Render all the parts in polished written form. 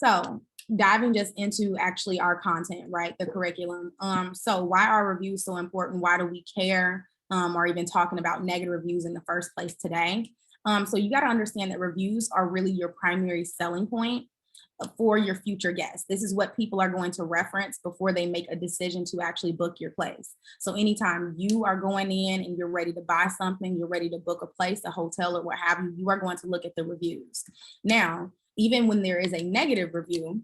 So diving just into actually our content, right? The curriculum. So why are reviews so important? Why do we care? Or even talking about negative reviews in the first place today? So you got to understand that reviews are really your primary selling point for your future guests. This is what people are going to reference before they make a decision to actually book your place. So anytime you are going in and you're ready to buy something, you're ready to book a place, a hotel, or what have you, you are going to look at the reviews. Now, even when there is a negative review,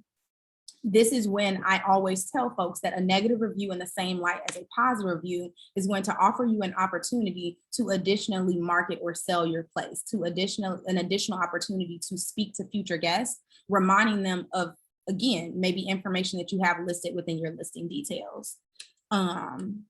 this is when I always tell folks that a negative review in the same light as a positive review is going to offer you an opportunity to additionally market or sell your place, to an additional opportunity to speak to future guests, reminding them of, again, maybe information that you have listed within your listing details. And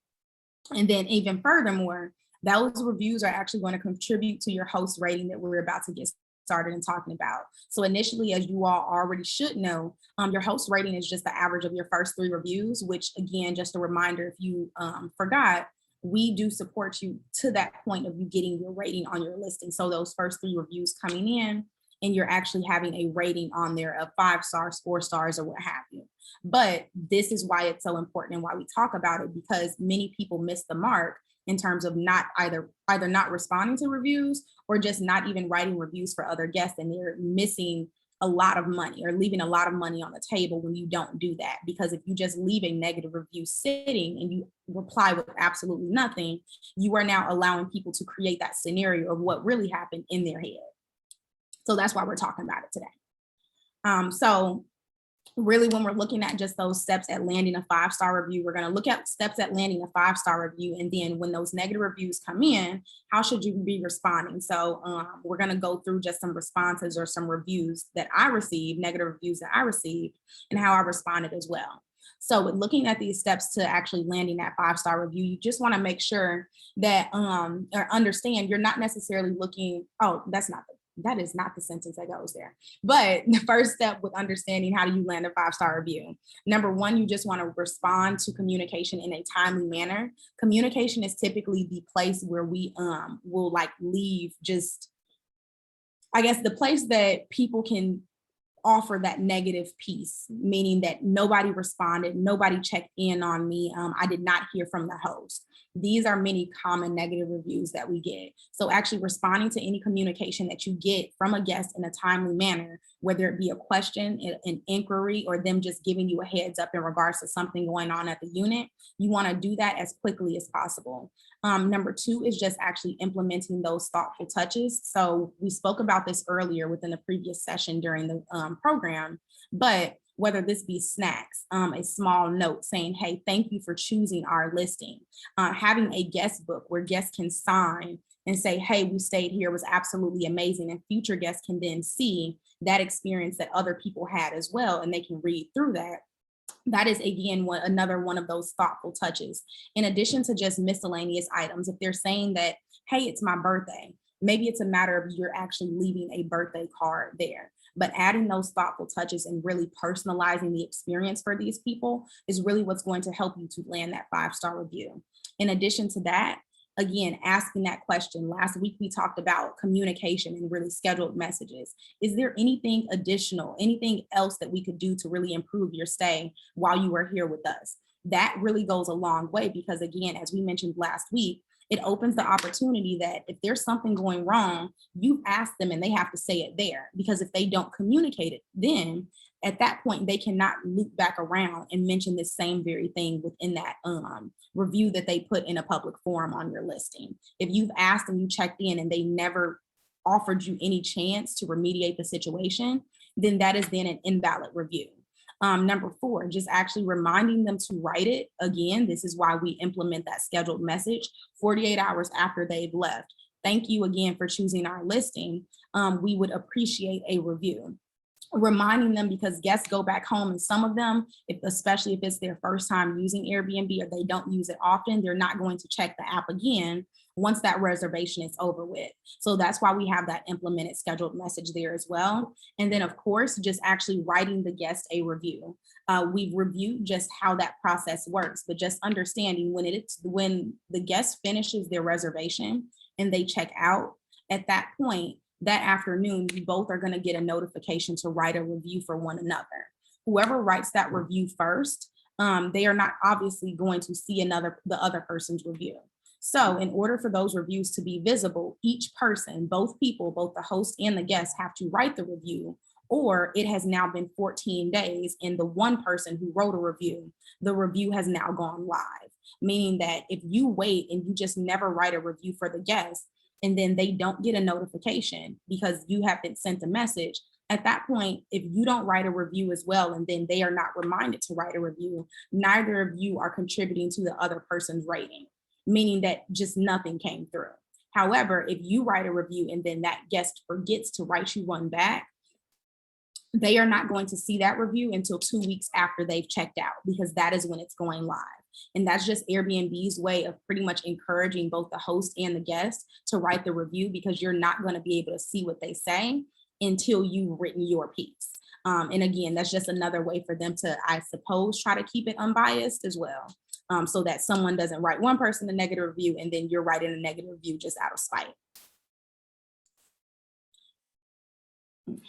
then even furthermore, those reviews are actually going to contribute to your host rating that we're about to get started and talking about. So initially, as you all already should know, your host rating is just the average of your first 3 reviews, which again, just a reminder, if you forgot, we do support you to that point of you getting your rating on your listing. So those first 3 reviews coming in, and you're actually having a rating on there of 5 stars, 4 stars, or what have you. But this is why it's so important and why we talk about it, because many people miss the mark in terms of not either not responding to reviews or just not even writing reviews for other guests, and they're missing a lot of money or leaving a lot of money on the table when you don't do that. Because if you just leave a negative review sitting and you reply with absolutely nothing, you are now allowing people to create that scenario of what really happened in their head. So that's why we're talking about it today. So really, when we're looking at just those steps at landing a 5-star review, we're going to look at steps at landing a 5-star review. And then when those negative reviews come in, how should you be responding? So we're going to go through just some responses or some reviews that I received, negative reviews that I received, and how I responded as well. So with looking at these steps to actually landing that 5-star review, you just want to make sure that or understand you're not necessarily looking, that is not the sentence that goes there. But the first step with understanding how do you land a 5-star review. Number one, you just want to respond to communication in a timely manner. Communication is typically the place where we will leave just, I guess, the place that people can offer that negative piece, meaning that nobody responded, nobody checked in on me, I did not hear from the host. These are many common negative reviews that we get. So actually responding to any communication that you get from a guest in a timely manner, whether it be a question, an inquiry, or them just giving you a heads up in regards to something going on at the unit, you want to do that as quickly as possible. Number 2 is just actually implementing those thoughtful touches. So we spoke about this earlier within the previous session during the program, but whether this be snacks, a small note saying, hey, thank you for choosing our listing, having a guest book where guests can sign and say, hey, we stayed here, it was absolutely amazing. And future guests can then see that experience that other people had as well, and they can read through that. That is, again, another one of those thoughtful touches. In addition to just miscellaneous items, if they're saying that, hey, it's my birthday, maybe it's a matter of you're actually leaving a birthday card there. But adding those thoughtful touches and really personalizing the experience for these people is really what's going to help you to land that 5-star review. In addition to that, again, asking that question. Last week, we talked about communication and really scheduled messages. Is there anything additional, anything else that we could do to really improve your stay while you are here with us? That really goes a long way because, again, as we mentioned last week, it opens the opportunity that if there's something going wrong, you ask them and they have to say it there. Because if they don't communicate it, then at that point, they cannot loop back around and mention the same very thing within that review that they put in a public forum on your listing. If you've asked and you checked in and they never offered you any chance to remediate the situation, then that is then an invalid review. Number 4, just actually reminding them to write it. Again, this is why we implement that scheduled message 48 hours after they've left. Thank you again for choosing our listing. We would appreciate a review. Reminding them, because guests go back home and some of them, especially if it's their first time using Airbnb or they don't use it often, they're not going to check the app again once that reservation is over with. So that's why we have that implemented scheduled message there as well. And then of course, just actually writing the guest a review. We've reviewed just how that process works, but just understanding when the guest finishes their reservation and they check out, at that point, that afternoon, you both are going to get a notification to write a review for one another. Whoever writes that review first, they are not obviously going to see the other person's review. So in order for those reviews to be visible, each person, both people, both the host and the guest, have to write the review, or it has now been 14 days and the one person who wrote a review, the review has now gone live. Meaning that if you wait and you just never write a review for the guest, and then they don't get a notification because you have been sent a message, at that point, if you don't write a review as well, and then they are not reminded to write a review, neither of you are contributing to the other person's rating, meaning that just nothing came through. However, if you write a review and then that guest forgets to write you one back, they are not going to see that review until 2 weeks after they've checked out, because that is when it's going live. And that's just Airbnb's way of pretty much encouraging both the host and the guest to write the review, because you're not going to be able to see what they say until you've written your piece. And again, that's just another way for them to, I suppose, try to keep it unbiased as well. So that someone doesn't write one person a negative review and then you're writing a negative review just out of spite. Okay.